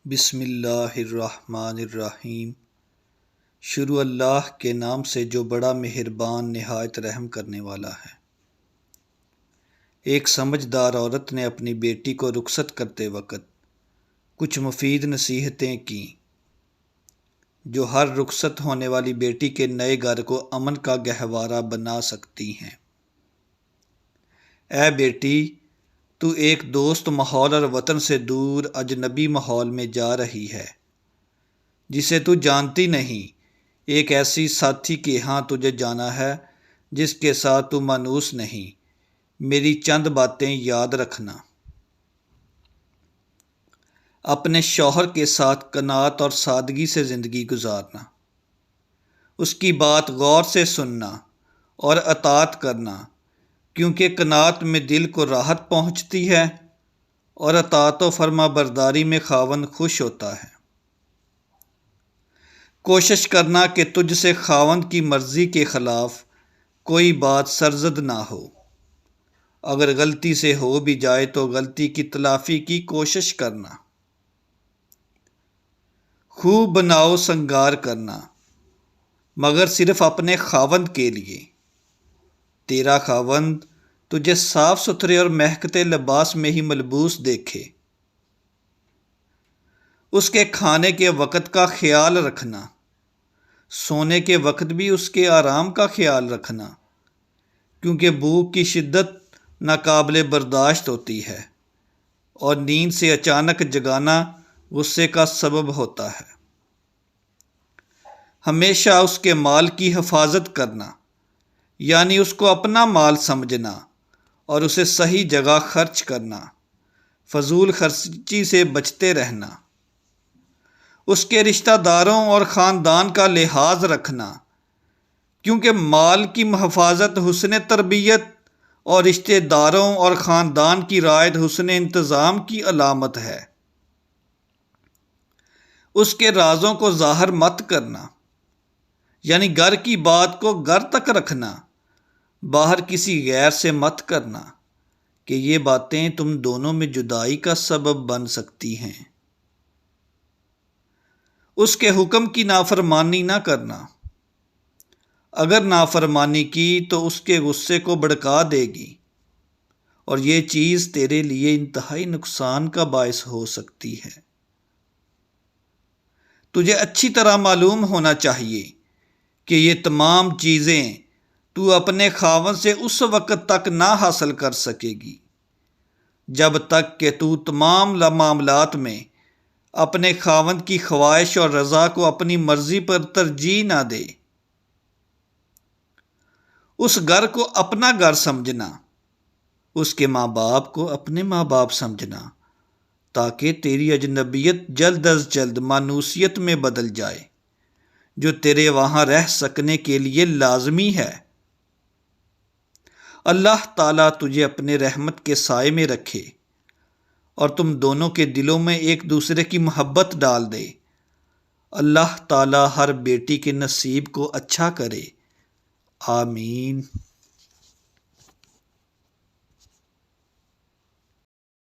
بسم اللہ الرحمن الرحیم۔ شروع اللہ کے نام سے جو بڑا مہربان نہایت رحم کرنے والا ہے۔ ایک سمجھدار عورت نے اپنی بیٹی کو رخصت کرتے وقت کچھ مفید نصیحتیں کیں جو ہر رخصت ہونے والی بیٹی کے نئے گھر کو امن کا گہوارہ بنا سکتی ہیں۔ اے بیٹی، تو ایک دوست ماحول اور وطن سے دور اجنبی ماحول میں جا رہی ہے جسے تو جانتی نہیں۔ ایک ایسی ساتھی کے ہاں تجھے جانا ہے جس کے ساتھ تو مانوس نہیں۔ میری چند باتیں یاد رکھنا۔ اپنے شوہر کے ساتھ قناعت اور سادگی سے زندگی گزارنا، اس کی بات غور سے سننا اور اطاعت کرنا، کیونکہ قناعت میں دل کو راحت پہنچتی ہے اور اطاعت و فرما برداری میں خاوند خوش ہوتا ہے۔ کوشش کرنا کہ تجھ سے خاوند کی مرضی کے خلاف کوئی بات سرزد نہ ہو۔ اگر غلطی سے ہو بھی جائے تو غلطی کی تلافی کی کوشش کرنا۔ خوب بناؤ سنگار کرنا، مگر صرف اپنے خاوند کے لیے۔ تیرا خاوند تجھے صاف ستھرے اور مہکتے لباس میں ہی ملبوس دیکھے۔ اس کے کھانے کے وقت کا خیال رکھنا، سونے کے وقت بھی اس کے آرام کا خیال رکھنا، کیونکہ بھوک کی شدت ناقابل برداشت ہوتی ہے اور نیند سے اچانک جگانا غصے کا سبب ہوتا ہے۔ ہمیشہ اس کے مال کی حفاظت کرنا، یعنی اس کو اپنا مال سمجھنا اور اسے صحیح جگہ خرچ کرنا، فضول خرچی سے بچتے رہنا۔ اس کے رشتہ داروں اور خاندان کا لحاظ رکھنا، کیونکہ مال کی حفاظت حسن تربیت اور رشتہ داروں اور خاندان کی رعایت حسن انتظام کی علامت ہے۔ اس کے رازوں کو ظاہر مت کرنا، یعنی گھر کی بات کو گھر تک رکھنا، باہر کسی غیر سے مت کرنا کہ یہ باتیں تم دونوں میں جدائی کا سبب بن سکتی ہیں۔ اس کے حکم کی نافرمانی نہ کرنا، اگر نافرمانی کی تو اس کے غصے کو بھڑکا دے گی اور یہ چیز تیرے لیے انتہائی نقصان کا باعث ہو سکتی ہے۔ تجھے اچھی طرح معلوم ہونا چاہیے کہ یہ تمام چیزیں تو اپنے خاوند سے اس وقت تک نہ حاصل کر سکے گی جب تک کہ تو تمام معاملات میں اپنے خاوند کی خواہش اور رضا کو اپنی مرضی پر ترجیح نہ دے۔ اس گھر کو اپنا گھر سمجھنا، اس کے ماں باپ کو اپنے ماں باپ سمجھنا، تاکہ تیری اجنبیت جلد از جلد مانوسیت میں بدل جائے جو تیرے وہاں رہ سکنے کے لیے لازمی ہے۔ اللہ تعالیٰ تجھے اپنے رحمت کے سائے میں رکھے اور تم دونوں کے دلوں میں ایک دوسرے کی محبت ڈال دے۔ اللہ تعالیٰ ہر بیٹی کے نصیب کو اچھا کرے۔ آمین۔